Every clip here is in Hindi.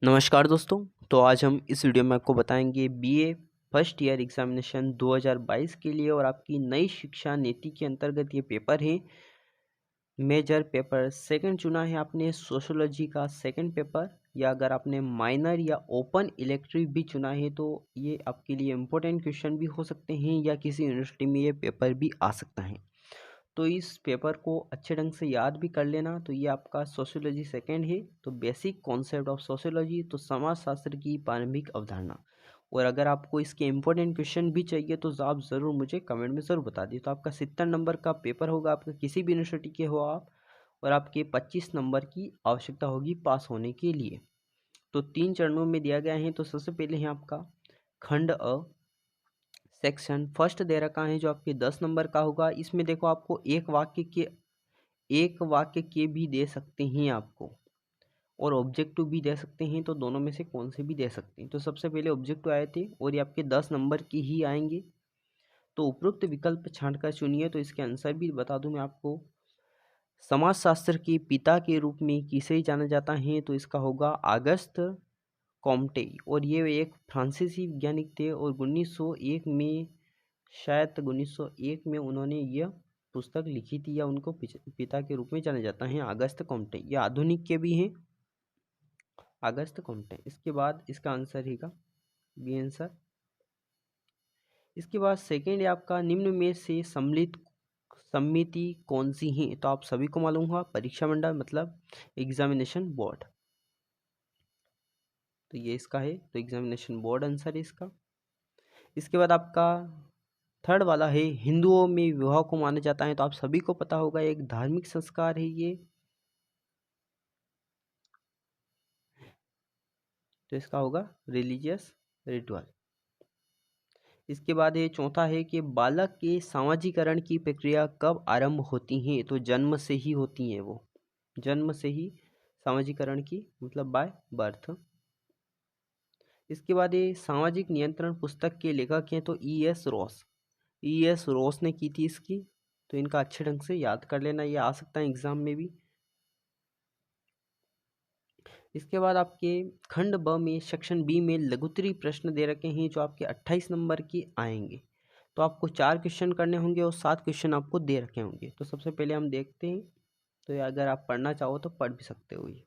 नमस्कार दोस्तों। तो आज हम इस वीडियो में आपको बताएंगे बीए फर्स्ट ईयर एग्जामिनेशन 2022 के लिए और आपकी नई शिक्षा नीति के अंतर्गत ये पेपर है। मेजर पेपर सेकंड चुना है आपने, सोशियोलॉजी का सेकंड पेपर, या अगर आपने माइनर या ओपन इलेक्टिव भी चुना है तो ये आपके लिए इम्पोर्टेंट क्वेश्चन भी हो सकते हैं या किसी यूनिवर्सिटी में ये पेपर भी आ सकता है। तो इस पेपर को अच्छे ढंग से याद भी कर लेना। तो ये आपका सोशियोलॉजी सेकंड है। तो बेसिक कॉन्सेप्ट ऑफ सोशियोलॉजी, तो समाजशास्त्र की प्रारंभिक अवधारणा। और अगर आपको इसके इम्पोर्टेंट क्वेश्चन भी चाहिए तो आप ज़रूर मुझे कमेंट में ज़रूर बता दिए। तो आपका 70 नंबर का पेपर होगा, आपका किसी भी यूनिवर्सिटी के हो आप, और आपके 25 नंबर की आवश्यकता होगी पास होने के लिए। तो 3 चरणों में दिया गया है। तो सबसे पहले है आपका खंड अ, सेक्शन फर्स्ट दे रखा है जो आपके 10 नंबर का होगा। इसमें देखो आपको एक वाक्य के भी दे सकते हैं आपको, और ऑब्जेक्टिव भी दे सकते हैं। तो दोनों में से कौन से भी दे सकते हैं। तो सबसे पहले ऑब्जेक्टिव आए थे और ये आपके 10 नंबर की ही आएंगे। तो उपरोक्त विकल्प छांटकर चुनिए। तो इसके आंसर भी बता दूं मैं आपको। समाजशास्त्र के पिता के रूप में किसे जाना जाता है, तो इसका होगा अगस्त कॉम्टे। और ये एक फ्रांसीसी वैज्ञानिक थे और 1901 में, शायद 1901 में उन्होंने यह पुस्तक लिखी थी, या उनको पिता के रूप में जाना जाता है अगस्त कॉम्टे। ये आधुनिक के भी हैं अगस्त कॉम्टे। इसके बाद इसका आंसर रहेगा बी आंसर। इसके बाद सेकेंड है आपका निम्न में से सम्मिलित समिति कौन सी है। तो आप सभी को मालूम होगा, परीक्षा मंडल मतलब एग्जामिनेशन बोर्ड। तो ये इसका है, तो एग्जामिनेशन बोर्ड आंसर है इसका। इसके बाद आपका थर्ड वाला है हिंदुओं में विवाह को माना जाता है। तो आप सभी को पता होगा एक धार्मिक संस्कार है ये। तो इसका होगा रिलीजियस रिचुअल। इसके बाद ये चौथा है कि बालक के सामाजिकरण की प्रक्रिया कब आरंभ होती है। तो जन्म से ही होती हैं वो, जन्म से ही सामाजिकरण की मतलब बाय बर्थ। इसके बाद ये सामाजिक नियंत्रण पुस्तक के लेखक हैं तो ई एस रॉस ने की थी इसकी। तो इनका अच्छे ढंग से याद कर लेना, ये आ सकता है एग्जाम में भी। इसके बाद आपके खंड ब में सेक्शन बी में लघुत्तरी प्रश्न दे रखे हैं जो आपके 28 नंबर के आएंगे। तो आपको 4 क्वेश्चन करने होंगे और 7 क्वेश्चन आपको दे रखे होंगे। तो सबसे पहले हम देखते हैं। तो ये अगर आप पढ़ना चाहो तो पढ़ भी सकते हो ये।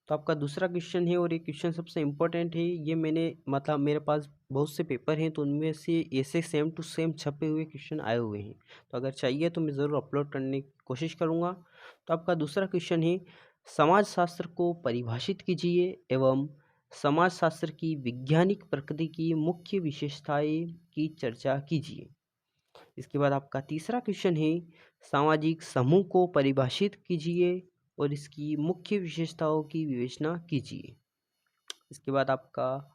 तो आपका दूसरा क्वेश्चन है और ये क्वेश्चन सबसे इम्पोर्टेंट है। ये मैंने मतलब मेरे पास बहुत से पेपर हैं तो उनमें से ऐसे सेम टू सेम छपे हुए क्वेश्चन आए हुए हैं। तो अगर चाहिए तो मैं ज़रूर अपलोड करने की कोशिश करूँगा। तो आपका दूसरा क्वेश्चन है समाजशास्त्र को परिभाषित कीजिए एवं समाजशास्त्र की वैज्ञानिक प्रकृति की मुख्य विशेषताएं की चर्चा कीजिए। इसके बाद आपका तीसरा क्वेश्चन है सामाजिक समूह को परिभाषित कीजिए और इसकी मुख्य विशेषताओं की विवेचना कीजिए। इसके बाद आपका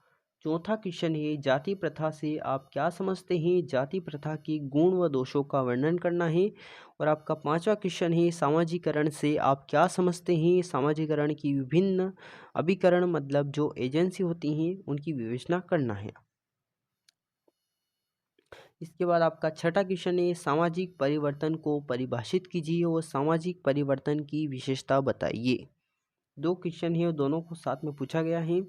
चौथा क्वेश्चन है जाति प्रथा से आप क्या समझते हैं, जाति प्रथा के गुण व दोषों का वर्णन करना है। और आपका पांचवा क्वेश्चन है सामाजिकरण से आप क्या समझते हैं, सामाजिकरण की विभिन्न अभिकरण मतलब जो एजेंसी होती हैं उनकी विवेचना करना है। इसके बाद आपका छठा क्वेश्चन है सामाजिक परिवर्तन को परिभाषित कीजिए और सामाजिक परिवर्तन की विशेषता बताइए। 2 क्वेश्चन है और दोनों को साथ में पूछा गया है।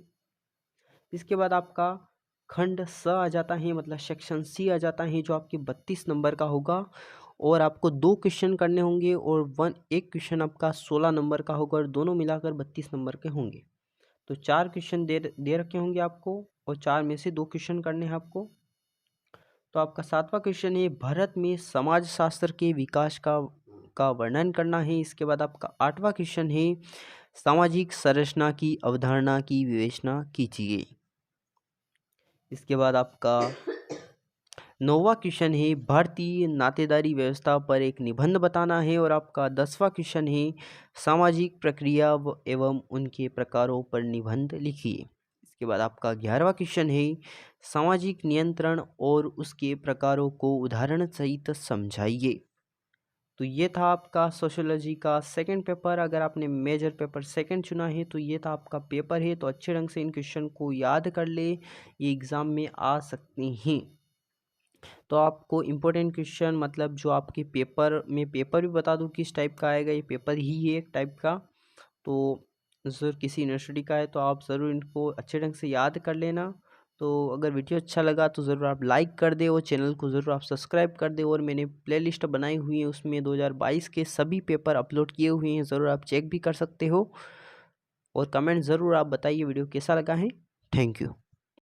इसके बाद आपका खंड स आ जाता है मतलब सेक्शन सी आ जाता है जो आपके 32 नंबर का होगा। और आपको 2 क्वेश्चन करने होंगे और एक क्वेश्चन आपका 16 नंबर का होगा और दोनों मिलाकर 32 नंबर के होंगे। तो 4 क्वेश्चन दे रखे होंगे आपको और 4 में से 2 क्वेश्चन करने हैं आपको। तो आपका 7वां क्वेश्चन है भारत में समाजशास्त्र के विकास का वर्णन करना है। इसके बाद आपका 8वां क्वेश्चन है सामाजिक संरचना की अवधारणा की विवेचना कीजिए। इसके बाद आपका 9वां क्वेश्चन है भारतीय नातेदारी व्यवस्था पर एक निबंध बताना है। और आपका 10वां क्वेश्चन है सामाजिक प्रक्रिया एवं उनके प्रकारों पर निबंध लिखिए। इसके बाद आपका 11वां क्वेश्चन है सामाजिक नियंत्रण और उसके प्रकारों को उदाहरण सहित समझाइए। तो ये था आपका सोशियोलॉजी का सेकंड पेपर। अगर आपने मेजर पेपर सेकंड चुना है तो ये था आपका पेपर है। तो अच्छे ढंग से इन क्वेश्चन को याद कर ले, ये एग्ज़ाम में आ सकते हैं। तो आपको इम्पोर्टेंट क्वेश्चन मतलब जो आपके पेपर में पेपर भी बता दूं किस टाइप का आएगा। ये पेपर ही है एक टाइप का। तो ज़रूर किसी यूनिवर्सिटी का है तो आप ज़रूर इनको अच्छे ढंग से याद कर लेना। तो अगर वीडियो अच्छा लगा तो ज़रूर आप लाइक कर दें और चैनल को ज़रूर आप सब्सक्राइब कर दें। और मैंने प्लेलिस्ट बनाई हुई है, उसमें 2022 के सभी पेपर अपलोड किए हुए हैं, ज़रूर आप चेक भी कर सकते हो। और कमेंट ज़रूर आप बताइए वीडियो कैसा लगा है। Thank you.